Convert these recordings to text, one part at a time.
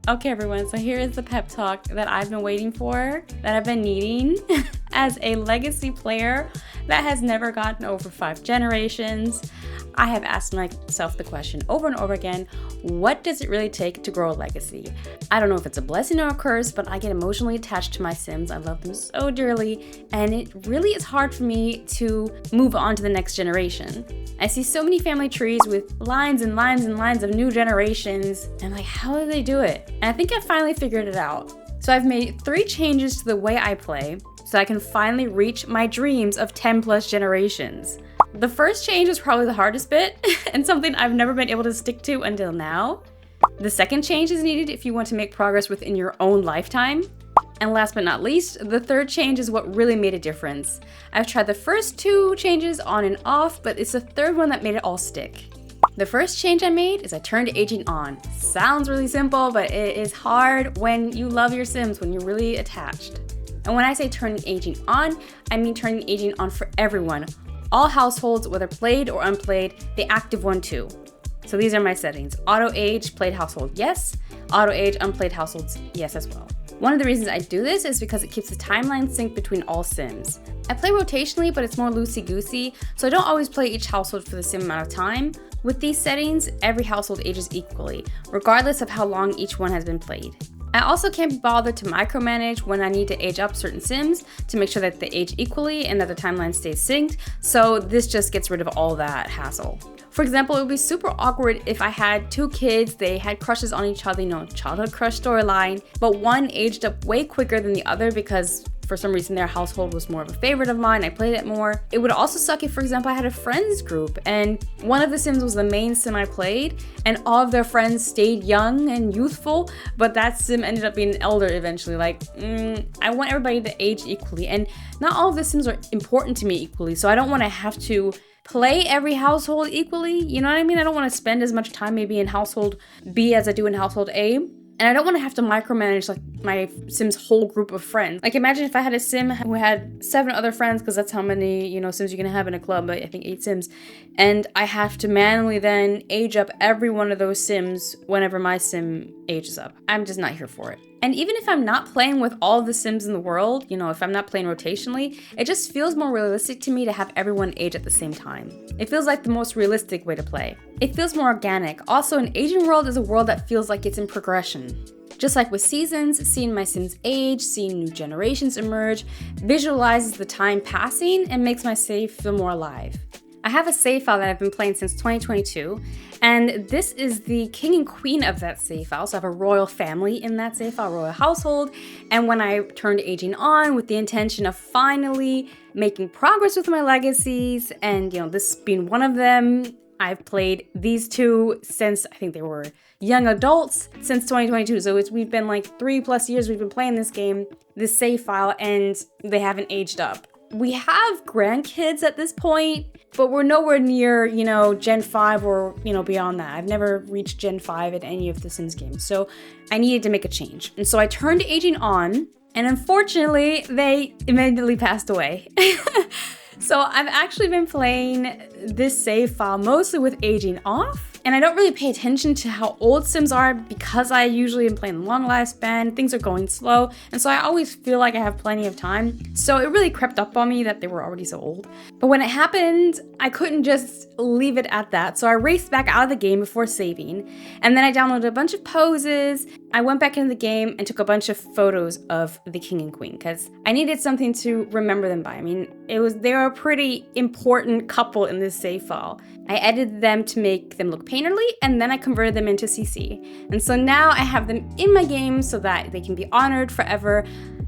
Okay, everyone, so here is the pep talk that I've been waiting for, that I've been needing as a legacy player that has never gotten over 5 generations. I have asked myself the question over and over again, what does it really take to grow a legacy? I don't know if it's a blessing or a curse, but I get emotionally attached to my Sims. I love them so dearly, and it really is hard for me to move on to the next generation. I see so many family trees with lines and lines and lines of new generations, and I'm like, how do they do it? And I think I finally figured it out. So I've made 3 changes to the way I play so I can finally reach my dreams of 10 plus generations. The first change is probably the hardest bit and something I've never been able to stick to until now. The second change is needed if you want to make progress within your own lifetime. And last but not least, the third change is what really made a difference. I've tried the first 2 changes on and off, but it's the third one that made it all stick. The first change I made is I turned aging on. Sounds really simple, but it is hard when you love your Sims, when you're really attached. And when I say turning aging on, I mean turning aging on for everyone. All households, whether played or unplayed, the active one too. So these are my settings. Auto age, played household, yes. Auto age, unplayed households, yes as well. One of the reasons I do this is because it keeps the timeline synced between all Sims. I play rotationally, but it's more loosey-goosey, so I don't always play each household for the same amount of time. With these settings, every household ages equally, regardless of how long each one has been played. I also can't be bothered to micromanage when I need to age up certain Sims to make sure that they age equally and that the timeline stays synced, so this just gets rid of all that hassle. For example, it would be super awkward if I had 2 kids, they had crushes on each other, childhood crush storyline, but one aged up way quicker than the other because for some reason their household was more of a favorite of mine, I played it more. It would also suck if, for example, I had a friends group and one of the Sims was the main Sim I played and all of their friends stayed young and youthful, but that Sim ended up being an elder eventually. I want everybody to age equally, and not all of the Sims are important to me equally, so I don't want to have to play every household equally, you know what I mean? I don't want to spend as much time maybe in household B as I do in household A. And I don't want to have to micromanage my Sim's whole group of friends. Imagine if I had a Sim who had 7 other friends, because that's how many, Sims you can have in a club, I think 8 Sims. And I have to manually then age up every one of those Sims whenever my Sim ages up. I'm just not here for it. And even if I'm not playing with all of the Sims in the world, if I'm not playing rotationally, it just feels more realistic to me to have everyone age at the same time. It feels like the most realistic way to play. It feels more organic. Also, an aging world is a world that feels like it's in progression. Just like with seasons, seeing my Sims age, seeing new generations emerge, visualizes the time passing and makes my save feel more alive. I have a save file that I've been playing since 2022, and this is the king and queen of that save file. So I have a royal family in that save file, royal household, and when I turned aging on with the intention of finally making progress with my legacies, and this being one of them, I've played these 2 since I think they were young adults since 2022. So we've been 3+ years we've been playing this game, this save file, and they haven't aged up. We have grandkids at this point, but we're nowhere near, Gen 5 or, beyond that. I've never reached Gen 5 in any of the Sims games, so I needed to make a change. And so I turned aging on, and unfortunately, they immediately passed away. So I've actually been playing this save file mostly with aging off, and I don't really pay attention to how old Sims are because I usually am playing long lifespan, things are going slow, and so I always feel like I have plenty of time. So it really crept up on me that they were already so old. But when it happened, I couldn't just leave it at that, so I raced back out of the game before saving, and then I downloaded a bunch of poses. I went back into the game and took a bunch of photos of the king and queen because I needed something to remember them by. They were a pretty important couple in this save file. I edited them to make them look painterly, and then I converted them into CC. And so now I have them in my game so that they can be honored forever.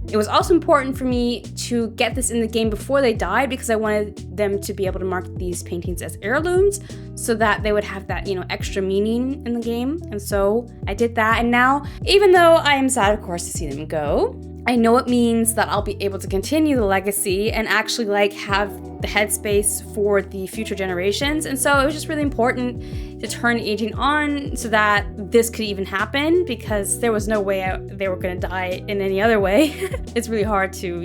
It was also important for me to get this in the game before they died because I wanted them to be able to mark these paintings as heirlooms so that they would have that, extra meaning in the game. And so I did that. And now, even though I am sad, of course, to see them go, I know it means that I'll be able to continue the legacy and actually have the headspace for the future generations. And so it was just really important to turn aging on so that this could even happen because there was no way they were going to die in any other way. It's really hard to,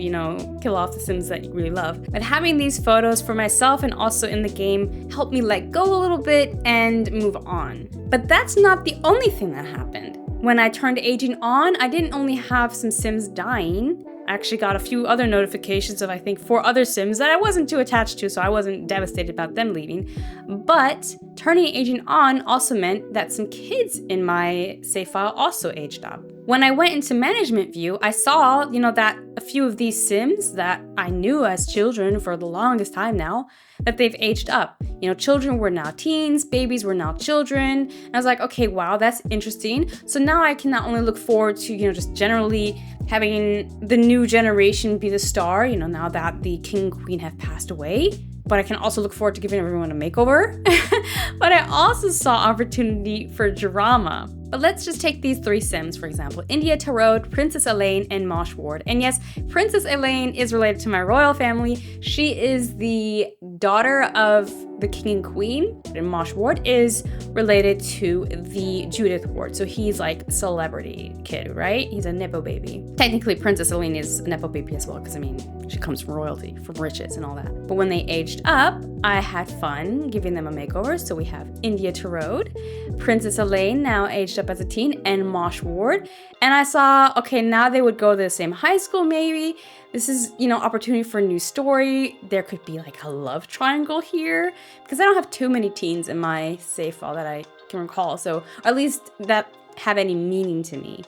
kill off the Sims that you really love. But having these photos for myself and also in the game helped me let go a little bit and move on. But that's not the only thing that happened. When I turned aging on, I didn't only have some Sims dying. I actually got a few other notifications of, I think, 4 other Sims that I wasn't too attached to, so I wasn't devastated about them leaving. But turning aging on also meant that some kids in my save file also aged up. When I went into management view, I saw, that a few of these Sims that I knew as children for the longest time now, that they've aged up. Children were now teens, babies were now children. And I was like, okay, wow, that's interesting. So now I can not only look forward to, just generally having the new generation be the star, now that the king and queen have passed away, but I can also look forward to giving everyone a makeover. But I also saw opportunity for drama. But let's just take these 3 Sims, for example. India Tarot, Princess Elaine, and Mosh Ward. And yes, Princess Elaine is related to my royal family. She is the daughter of the king and queen. And Mosh Ward is related to the Judith Ward. So he's like a celebrity kid, right? He's a Nepo baby. Technically, Princess Elaine is a Nepo baby as well, because she comes from royalty, from riches and all that. But when they aged up, I had fun giving them a makeover. So we have India Tarot, Princess Elaine, now aged up as a teen, and Mosh Ward. And I saw, okay, now they would go to the same high school maybe. This is, opportunity for a new story. There could be like a love triangle here, because I don't have too many teens in my save file that I can recall. So, or at least that have any meaning to me,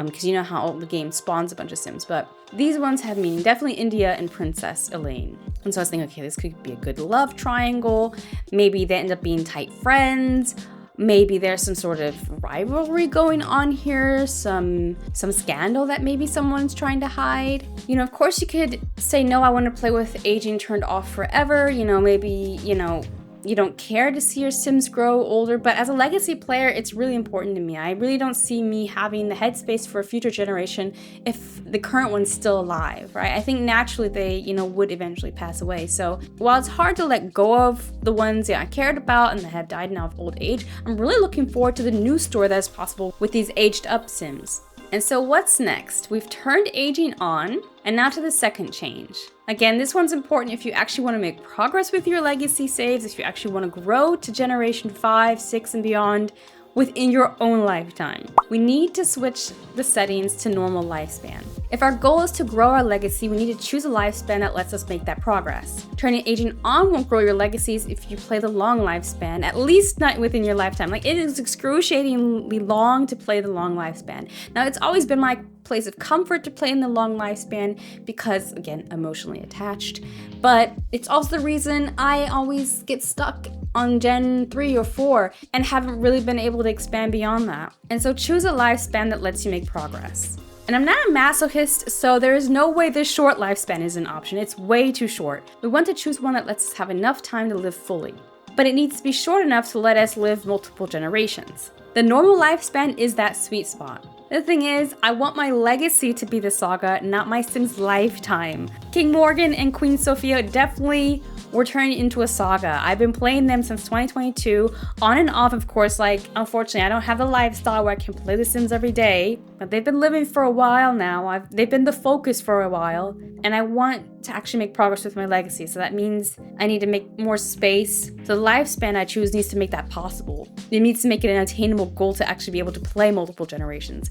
because you know how the game spawns a bunch of Sims, but these ones have meaning. Definitely India and Princess Elaine. And so I was thinking, okay, this could be a good love triangle. Maybe they end up being tight friends. Maybe there's some sort of rivalry going on here, some scandal that maybe someone's trying to hide. Of course you could say, no, I want to play with aging turned off forever. Maybe, you don't care to see your Sims grow older, but as a legacy player, it's really important to me. I really don't see me having the headspace for a future generation if the current one's still alive, right? I think naturally they, would eventually pass away. So while it's hard to let go of the ones that I cared about and that have died now of old age, I'm really looking forward to the new story that is possible with these aged up Sims. And so what's next? We've turned aging on, and now to the second change. Again, this one's important if you actually want to make progress with your legacy saves, if you actually want to grow to generation 5, 6, and beyond within your own lifetime. We need to switch the settings to normal lifespan. If our goal is to grow our legacy, we need to choose a lifespan that lets us make that progress. Turning aging on won't grow your legacies if you play the long lifespan, at least not within your lifetime. Like, it is excruciatingly long to play the long lifespan. Now, it's always been my place of comfort to play in the long lifespan because, again, emotionally attached. But it's also the reason I always get stuck on Gen 3 or 4 and haven't really been able to expand beyond that. And so choose a lifespan that lets you make progress. And I'm not a masochist, so there is no way this short lifespan is an option. It's way too short. We want to choose one that lets us have enough time to live fully. But it needs to be short enough to let us live multiple generations. The normal lifespan is that sweet spot. The thing is, I want my legacy to be the saga, not my Sims lifetime. King Morgan and Queen Sophia definitely were turning into a saga. I've been playing them since 2022, on and off, of course. Unfortunately, I don't have the lifestyle where I can play The Sims every day, but they've been living for a while now. They've been the focus for a while, and I want to actually make progress with my legacy. So that means I need to make more space. So the lifespan I choose needs to make that possible. It needs to make it an attainable goal to actually be able to play multiple generations,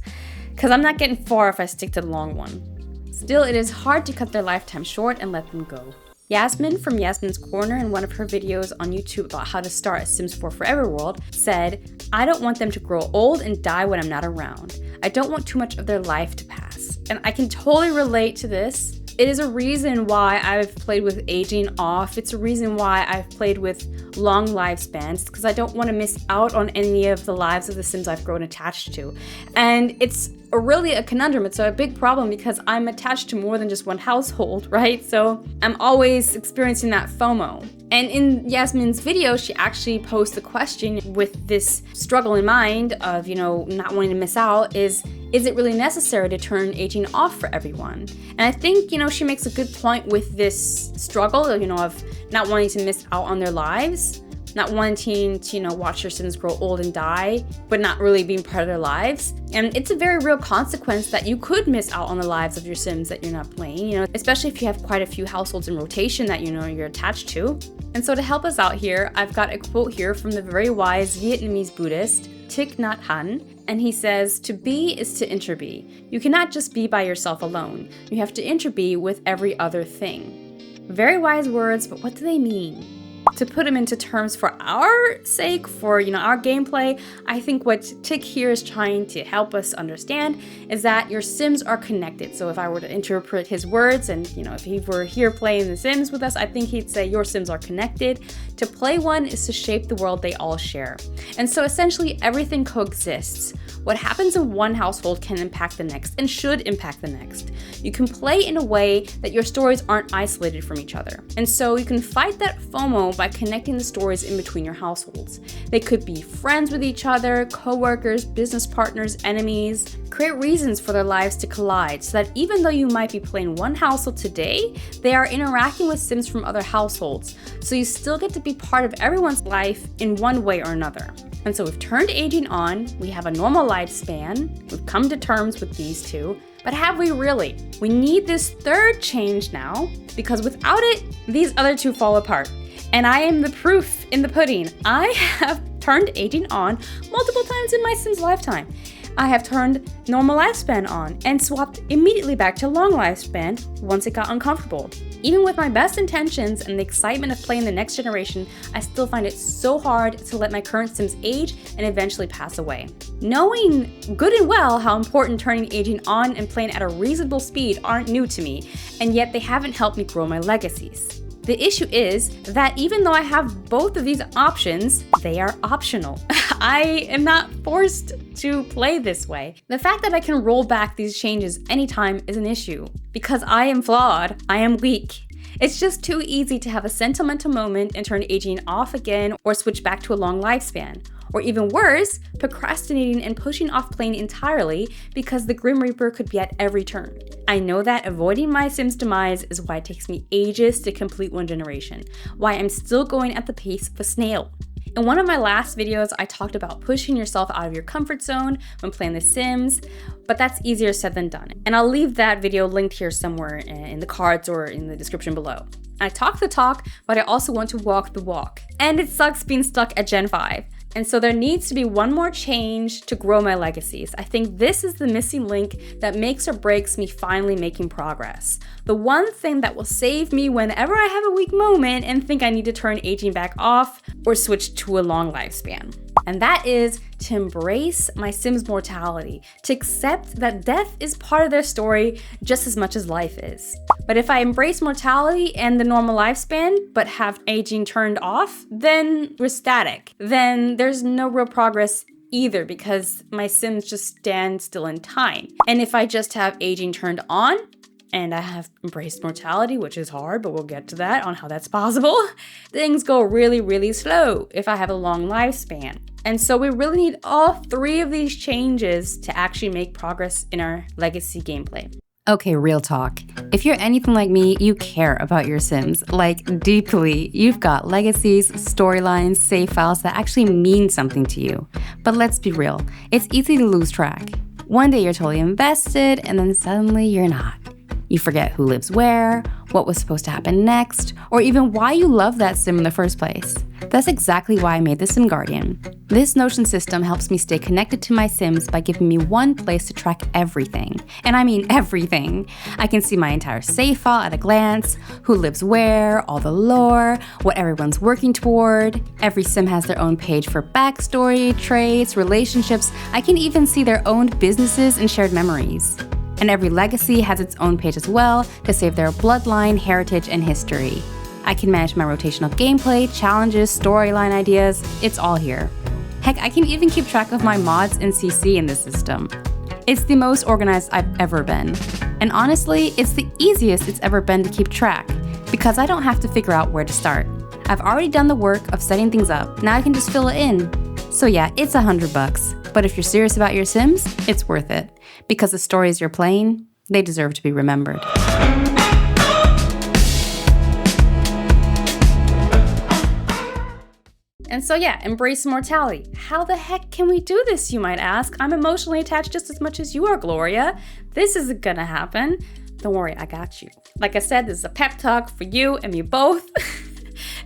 because I'm not getting far if I stick to the long one. Still, it is hard to cut their lifetime short and let them go. Yasmin from Yasmin's Corner, in one of her videos on YouTube about how to start a Sims 4 Forever world, said, I don't want them to grow old and die when I'm not around. I don't want too much of their life to pass. And I can totally relate to this. It is a reason why I've played with aging off. It's a reason why I've played with long lifespans, because I don't want to miss out on any of the lives of the Sims I've grown attached to. And it's really a conundrum. It's a big problem because I'm attached to more than just one household, right? So I'm always experiencing that FOMO. And in Yasmin's video, she actually posed the question with this struggle in mind of, not wanting to miss out, is it really necessary to turn aging off for everyone? And I think, she makes a good point with this struggle, of not wanting to miss out on their lives, not wanting to, watch your Sims grow old and die, but not really being part of their lives. And it's a very real consequence that you could miss out on the lives of your Sims that you're not playing, especially if you have quite a few households in rotation that you're attached to. And so to help us out here, I've got a quote here from the very wise Vietnamese Buddhist, Thich Nhat Hanh, and he says, to be is to interbe. You cannot just be by yourself alone. You have to interbe with every other thing. Very wise words, but what do they mean? To put them into terms for our sake, for our gameplay, I think what Thich here is trying to help us understand is that your Sims are connected. So if I were to interpret his words, and if he were here playing The Sims with us, I think he'd say your Sims are connected. To play one is to shape the world they all share. And so essentially everything coexists. What happens in one household can impact the next and should impact the next. You can play in a way that your stories aren't isolated from each other. And so you can fight that FOMO by connecting the stories in between your households. They could be friends with each other, co-workers, business partners, enemies. Create reasons for their lives to collide so that even though you might be playing one household today, they are interacting with Sims from other households. So you still get to be part of everyone's life in one way or another. And so we've turned aging on, we have a normal lifespan, we've come to terms with these two, but have we really? We need this third change now, because without it, these other two fall apart. And I am the proof in the pudding. I have turned aging on multiple times in my Sims lifetime. I have turned normal lifespan on and swapped immediately back to long lifespan once it got uncomfortable. Even with my best intentions and the excitement of playing the next generation, I still find it so hard to let my current Sims age and eventually pass away. Knowing good and well how important turning aging on and playing at a reasonable speed aren't new to me, and yet they haven't helped me grow my legacies. The issue is that even though I have both of these options, they are optional. I am not forced to play this way. The fact that I can roll back these changes anytime is an issue. Because I am flawed, I am weak. It's just too easy to have a sentimental moment and turn aging off again or switch back to a long lifespan. Or even worse, procrastinating and pushing off playing entirely because the Grim Reaper could be at every turn. I know that avoiding my Sim's demise is why it takes me ages to complete one generation, why I'm still going at the pace of a snail. In one of my last videos, I talked about pushing yourself out of your comfort zone when playing The Sims, but that's easier said than done. And I'll leave that video linked here somewhere in the cards or in the description below. I talk the talk, but I also want to walk the walk. And it sucks being stuck at Gen 5. And so there needs to be one more change to grow my legacies. I think this is the missing link that makes or breaks me finally making progress. The one thing that will save me whenever I have a weak moment and think I need to turn aging back off or switch to a long lifespan. And that is to embrace my Sims' mortality, to accept that death is part of their story just as much as life is. But if I embrace mortality and the normal lifespan, but have aging turned off, then we're static. Then there's no real progress either because my Sims just stand still in time. And if I just have aging turned on, and I have embraced mortality, which is hard, but we'll get to that on how that's possible, things go really, really slow if I have a long lifespan. And so we really need all three of these changes to actually make progress in our legacy gameplay. Okay, real talk. If you're anything like me, you care about your Sims, like deeply. You've got legacies, storylines, save files that actually mean something to you. But let's be real, it's easy to lose track. One day you're totally invested, and then suddenly you're not. You forget who lives where, what was supposed to happen next, or even why you love that Sim in the first place. That's exactly why I made the Sim Guardian. This Notion system helps me stay connected to my Sims by giving me one place to track everything. And I mean everything. I can see my entire save file at a glance, who lives where, all the lore, what everyone's working toward. Every Sim has their own page for backstory, traits, relationships. I can even see their own businesses and shared memories. And every legacy has its own page as well to save their bloodline, heritage, and history. I can manage my rotational gameplay, challenges, storyline ideas, it's all here. Heck, I can even keep track of my mods and CC in this system. It's the most organized I've ever been. And honestly, it's the easiest it's ever been to keep track, because I don't have to figure out where to start. I've already done the work of setting things up, now I can just fill it in. So yeah, it's $100, but if you're serious about your Sims, it's worth it. Because the stories you're playing, they deserve to be remembered. And so yeah, embrace mortality. How the heck can we do this, you might ask? I'm emotionally attached just as much as you are, Gloria. This isn't gonna happen. Don't worry, I got you. Like I said, this is a pep talk for you and me both.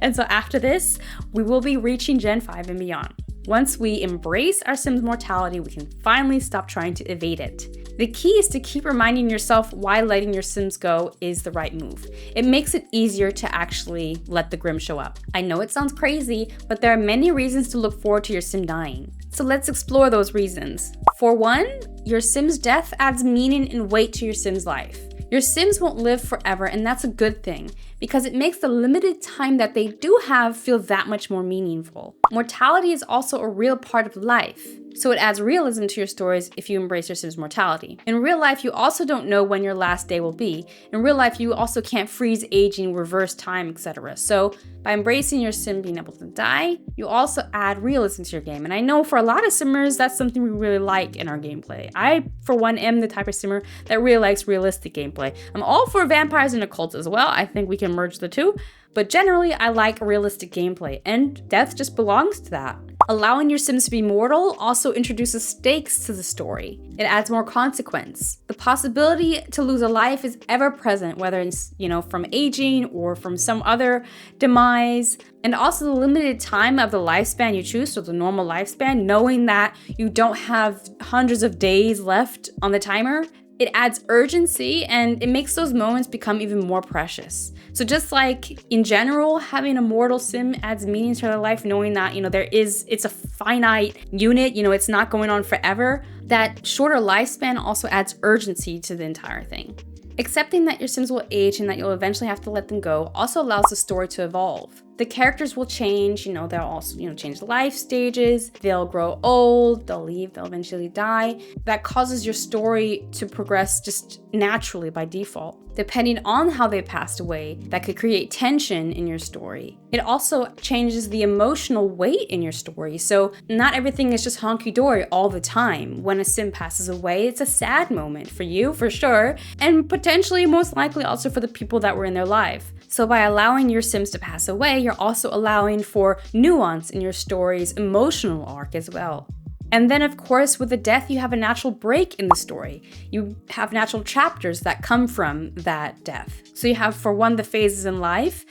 And so after this, we will be reaching Gen 5 and beyond. Once we embrace our Sims' mortality, we can finally stop trying to evade it. The key is to keep reminding yourself why letting your Sims go is the right move. It makes it easier to actually let the grim show up. I know it sounds crazy, but there are many reasons to look forward to your Sim dying. So let's explore those reasons. For one, your Sim's death adds meaning and weight to your Sim's life. Your Sims won't live forever, and that's a good thing, because it makes the limited time that they do have feel that much more meaningful. Mortality is also a real part of life, so it adds realism to your stories if you embrace your Sim's mortality. In real life, you also don't know when your last day will be. In real life, you also can't freeze aging, reverse time, etc. So by embracing your Sim being able to die, you also add realism to your game. And I know for a lot of Simmers, that's something we really like in our gameplay. I, for one, am the type of Simmer that really likes realistic gameplay. I'm all for vampires and occults as well. I think we can merge the two. But generally, I like realistic gameplay, and death just belongs to that. Allowing your Sims to be mortal also introduces stakes to the story. It adds more consequence. The possibility to lose a life is ever present, whether it's, from aging or from some other demise. And also the limited time of the lifespan you choose, so the normal lifespan, knowing that you don't have hundreds of days left on the timer, it adds urgency and it makes those moments become even more precious. So just like in general, having a mortal Sim adds meaning to their life, knowing that, it's a finite unit, it's not going on forever. That shorter lifespan also adds urgency to the entire thing. Accepting that your Sims will age and that you'll eventually have to let them go also allows the story to evolve. The characters will change, they'll also, change life stages, they'll grow old, they'll leave, they'll eventually die. That causes your story to progress just naturally by default. Depending on how they passed away, that could create tension in your story. It also changes the emotional weight in your story. So not everything is just honky-dory all the time. When a Sim passes away, it's a sad moment for you, for sure, and potentially most likely also for the people that were in their life. So by allowing your Sims to pass away, you're also allowing for nuance in your story's emotional arc as well. And then, of course, with the death, you have a natural break in the story. You have natural chapters that come from that death. So you have, for one, the phases in life,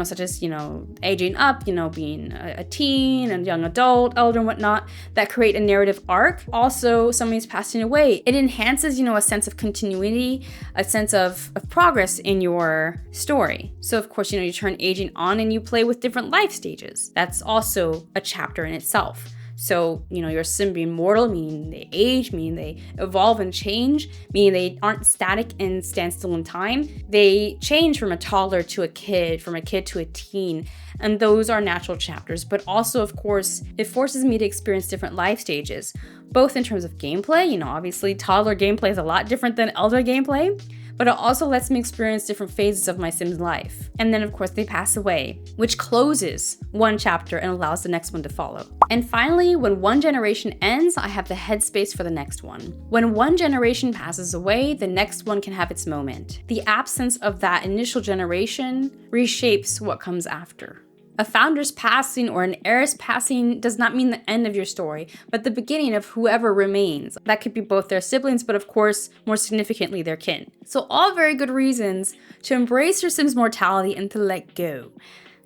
such as, aging up, being a teen and young adult, elder and whatnot, that create a narrative arc. Also, somebody's passing away. It enhances, a sense of continuity, a sense of progress in your story. So, of course, you turn aging on and you play with different life stages. That's also a chapter in itself. So, your Sim being mortal, meaning they age, meaning they evolve and change, meaning they aren't static and stand still in time. They change from a toddler to a kid, from a kid to a teen. And those are natural chapters. But also, of course, it forces me to experience different life stages, both in terms of gameplay. Obviously, toddler gameplay is a lot different than elder gameplay. But it also lets me experience different phases of my Sim's life. And then, of course, they pass away, which closes one chapter and allows the next one to follow. And finally, when one generation ends, I have the headspace for the next one. When one generation passes away, the next one can have its moment. The absence of that initial generation reshapes what comes after. A founder's passing or an heir's passing does not mean the end of your story, but the beginning of whoever remains. That could be both their siblings, but of course, more significantly, their kin. So all very good reasons to embrace your Sim's mortality and to let go.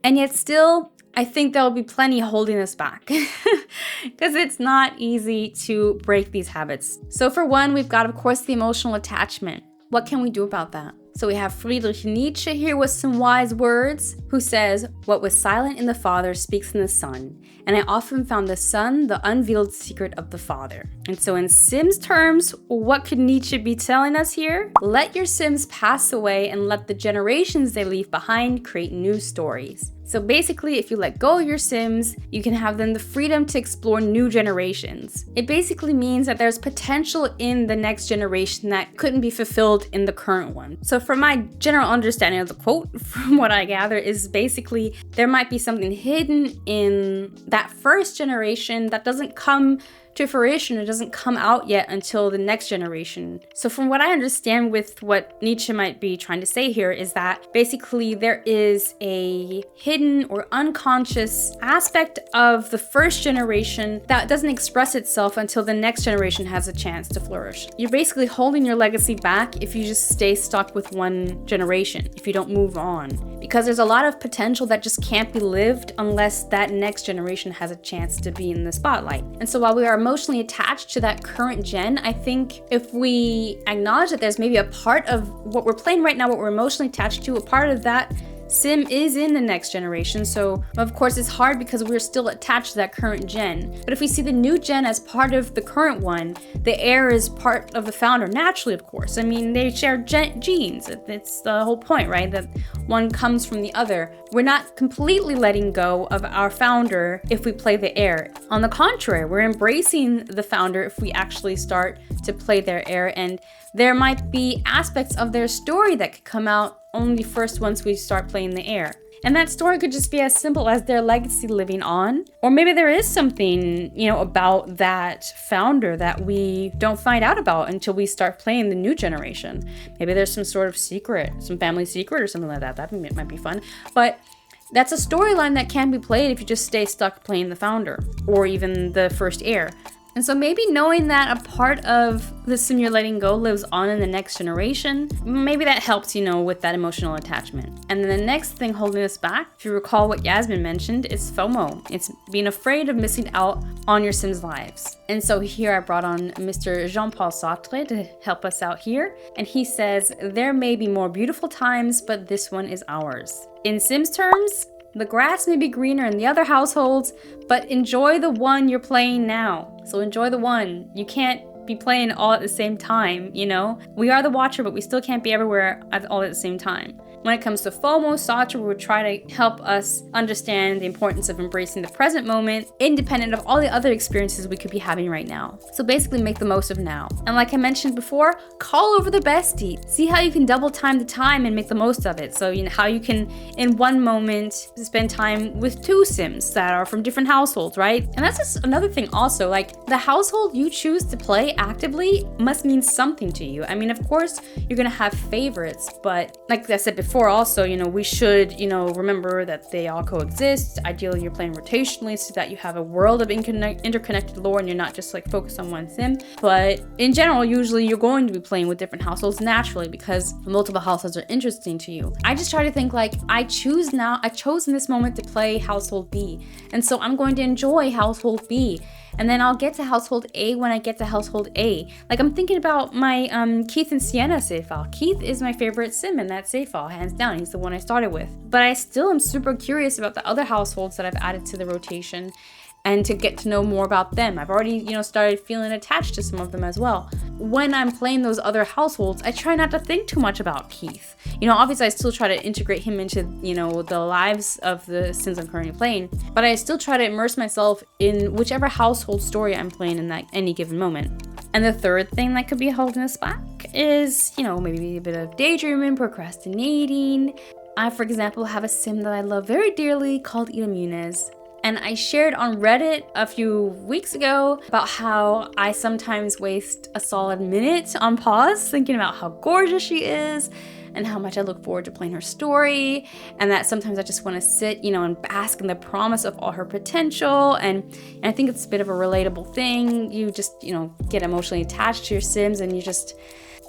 And yet still, I think there'll be plenty holding us back because it's not easy to break these habits. So for one, we've got, of course, the emotional attachment. What can we do about that? So we have Friedrich Nietzsche here with some wise words, who says, "What was silent in the father speaks in the son, and I often found the son the unveiled secret of the father." And so in Sims terms, what could Nietzsche be telling us here? Let your Sims pass away and let the generations they leave behind create new stories. So basically, if you let go of your Sims, you can have them the freedom to explore new generations. It basically means that there's potential in the next generation that couldn't be fulfilled in the current one. So from my general understanding of the quote, from what I gather, is basically there might be something hidden in that first generation that doesn't come to fruition. It doesn't come out yet until the next generation. So from what I understand with what Nietzsche might be trying to say here is that basically there is a hidden or unconscious aspect of the first generation that doesn't express itself until the next generation has a chance to flourish. You're basically holding your legacy back if you just stay stuck with one generation, if you don't move on. because there's a lot of potential that just can't be lived unless that next generation has a chance to be in the spotlight. And so while we are emotionally attached to that current gen, I think if we acknowledge that there's maybe a part of what we're playing right now, what we're emotionally attached to, a part of that sim is in the next generation. So of course it's hard because we're still attached to that current gen. But if we see the new gen as part of the current one, the heir is part of the founder naturally, of course. I mean, they share genes. It's the whole point, right? That one comes from the other. We're not completely letting go of our founder if we play the heir. On the contrary, we're embracing the founder if we actually start to play their heir, and there might be aspects of their story that could come out only first once we start playing the heir. And that story could just be as simple as their legacy living on. Or maybe there is something, about that founder that we don't find out about until we start playing the new generation. Maybe there's some sort of secret, some family secret or something like that. That might be fun. But that's a storyline that can be played if you just stay stuck playing the founder or even the first heir. And so maybe knowing that a part of the sim you're letting go lives on in the next generation, maybe that helps, with that emotional attachment. And then the next thing holding us back, if you recall what Yasmin mentioned, is FOMO. It's being afraid of missing out on your sims' lives. And so here I brought on Mr. Jean-Paul Sartre to help us out here. And he says, there may be more beautiful times, but this one is ours. In Sims terms, the grass may be greener in the other households, but enjoy the one you're playing now. So enjoy the one. You can't be playing all at the same time, We are the watcher, but we still can't be everywhere all at the same time. When it comes to FOMO, Sartre would try to help us understand the importance of embracing the present moment, independent of all the other experiences we could be having right now. So basically make the most of now. And like I mentioned before, call over the bestie. See how you can double time the time and make the most of it. So how you can, in one moment, spend time with two sims that are from different households, right? And that's just another thing also, like the household you choose to play actively must mean something to you. I mean, of course, you're gonna have favorites, but like I said before, also, we should, remember that they all coexist. Ideally, you're playing rotationally so that you have a world of interconnected lore and you're not just like focused on one sim. But in general, usually you're going to be playing with different households naturally because multiple households are interesting to you. I just try to think like, I chose in this moment to play household B. And so I'm going to enjoy household B. And then I'll get to household A when I get to household A. Like I'm thinking about my Keith and Sienna save file. Keith is my favorite sim in that save file, hands down. He's the one I started with. But I still am super curious about the other households that I've added to the rotation and to get to know more about them. I've already, started feeling attached to some of them as well. When I'm playing those other households, I try not to think too much about Keith. Obviously I still try to integrate him into, the lives of the sims I'm currently playing, but I still try to immerse myself in whichever household story I'm playing in that any given moment. And the third thing that could be holding us back is, maybe a bit of daydreaming, procrastinating. I, for example, have a sim that I love very dearly called Ida Muniz. And I shared on Reddit a few weeks ago about how I sometimes waste a solid minute on pause thinking about how gorgeous she is and how much I look forward to playing her story, and that sometimes I just want to sit, and bask in the promise of all her potential. And I think it's a bit of a relatable thing. You just, get emotionally attached to your sims and you just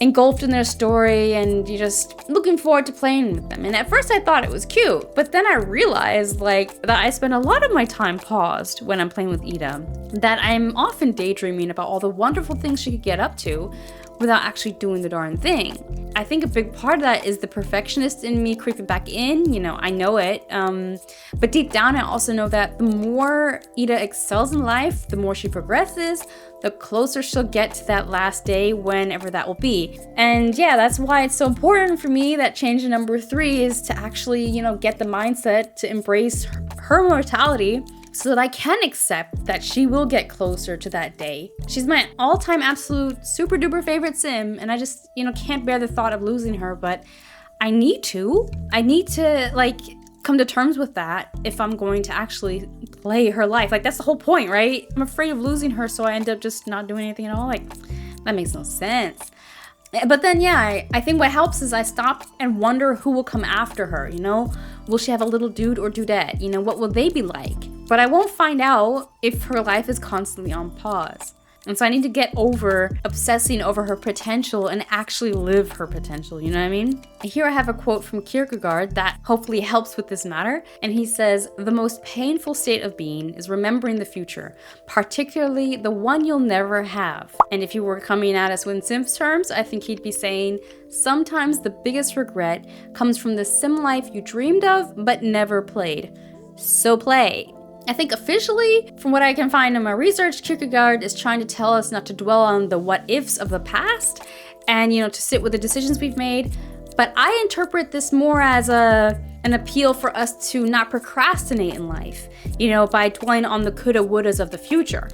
engulfed in their story and you're just looking forward to playing with them. And at first I thought it was cute, but then I realized that I spend a lot of my time paused when I'm playing with Ida, that I'm often daydreaming about all the wonderful things she could get up to without actually doing the darn thing. I think a big part of that is the perfectionist in me creeping back in. I know it. But deep down, I also know that the more Ida excels in life, the more she progresses, the closer she'll get to that last day, whenever that will be. And yeah, that's why it's so important for me that change number 3 is to actually, get the mindset to embrace her mortality, so that I can accept that she will get closer to that day. She's my all-time absolute super duper favorite sim, and I just, can't bear the thought of losing her, but I need to come to terms with that if I'm going to actually play her life. That's the whole point, right? I'm afraid of losing her, so I end up just not doing anything at all. That makes no sense. But then, yeah, I think what helps is I stop and wonder who will come after her, Will she have a little dude or dudette? What will they be like? But I won't find out if her life is constantly on pause. And so I need to get over obsessing over her potential and actually live her potential, you know what I mean? And here I have a quote from Kierkegaard that hopefully helps with this matter. And he says, "The most painful state of being is remembering the future, particularly the one you'll never have." And if you were coming at us with Sims terms, I think he'd be saying, sometimes the biggest regret comes from the sim life you dreamed of but never played. So play. I think officially, from what I can find in my research, Kierkegaard is trying to tell us not to dwell on the what-ifs of the past and, to sit with the decisions we've made. But I interpret this more as an appeal for us to not procrastinate in life, by dwelling on the coulda, wouldas of the future.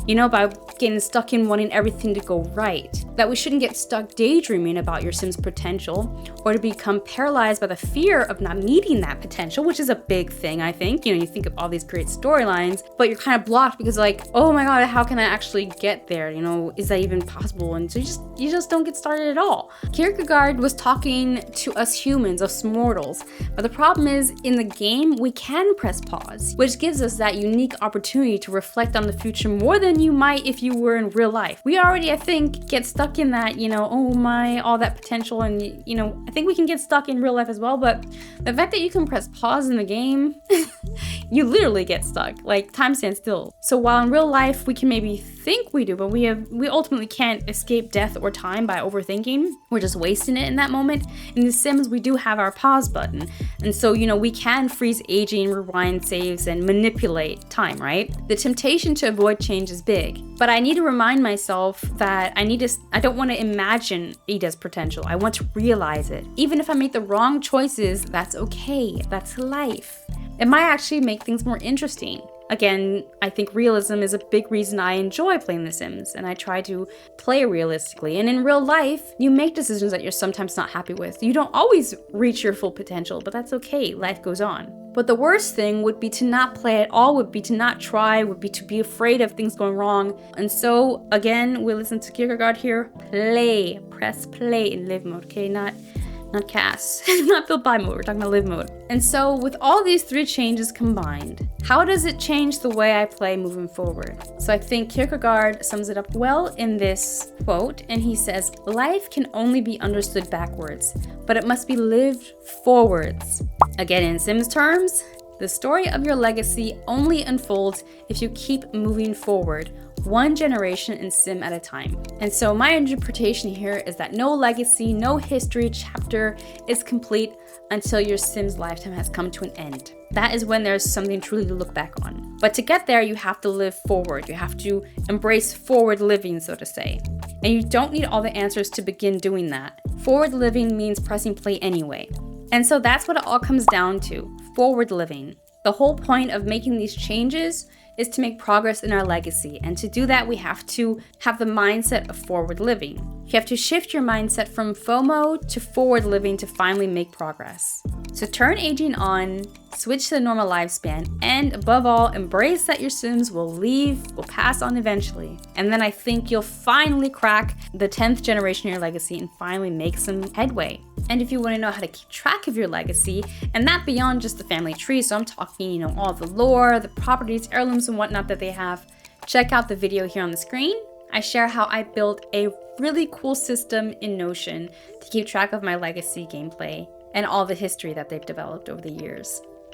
By getting stuck in wanting everything to go right. That we shouldn't get stuck daydreaming about your Sim's potential or to become paralyzed by the fear of not meeting that potential, which is a big thing, I think. You think of all these great storylines, but you're kind of blocked because oh my God, how can I actually get there? Is that even possible? And so you just don't get started at all. Kierkegaard was talking to us humans, us mortals. But the problem is, in the game, we can press pause, which gives us that unique opportunity to reflect on the future more than you might if you were in real life. We already, I think, get stuck in that, oh my, all that potential, and I think we can get stuck in real life as well, but the fact that you can press pause in the game, you literally get stuck, time stands still. So while in real life we can maybe think we do, but we ultimately can't escape death or time by overthinking. We're just wasting it in that moment. In The Sims, we do have our pause button, and so we can freeze aging, rewind saves, and manipulate time, right? The temptation to avoid change is big, but I need to remind myself that I don't want to imagine Ida's potential. I want to realize it. Even if I make the wrong choices, that's okay. That's life. It might actually make things more interesting. Again, I think realism is a big reason I enjoy playing The Sims, and I try to play realistically. And in real life, you make decisions that you're sometimes not happy with. You don't always reach your full potential, but that's okay. Life goes on. But the worst thing would be to not play at all, would be to not try, would be to be afraid of things going wrong. And so, again, we listen to Kierkegaard here. Play. Press play in live mode, okay? Not cast, not build by mode, we're talking about live mode. And so with all these three changes combined, how does it change the way I play moving forward? So I think Kierkegaard sums it up well in this quote, and he says, "Life can only be understood backwards, but it must be lived forwards." Again, in Sims terms, the story of your legacy only unfolds if you keep moving forward, one generation in Sim at a time. And so my interpretation here is that no legacy, no history chapter is complete until your Sim's lifetime has come to an end. That is when there's something truly to look back on. But to get there, you have to live forward. You have to embrace forward living, so to say. And you don't need all the answers to begin doing that. Forward living means pressing play anyway. And so that's what it all comes down to, forward living. The whole point of making these changes is to make progress in our legacy. And to do that, we have to have the mindset of forward living. You have to shift your mindset from FOMO to forward living to finally make progress. So turn aging on, switch to the normal lifespan, and above all, embrace that your Sims will pass on eventually. And then I think you'll finally crack the 10th generation of your legacy and finally make some headway. And if you want to know how to keep track of your legacy, and that beyond just the family tree, so I'm talking, all the lore, the properties, heirlooms, and whatnot that they have, check out the video here on the screen. I share how I built a really cool system in Notion to keep track of my legacy gameplay and all the history that they've developed over the years.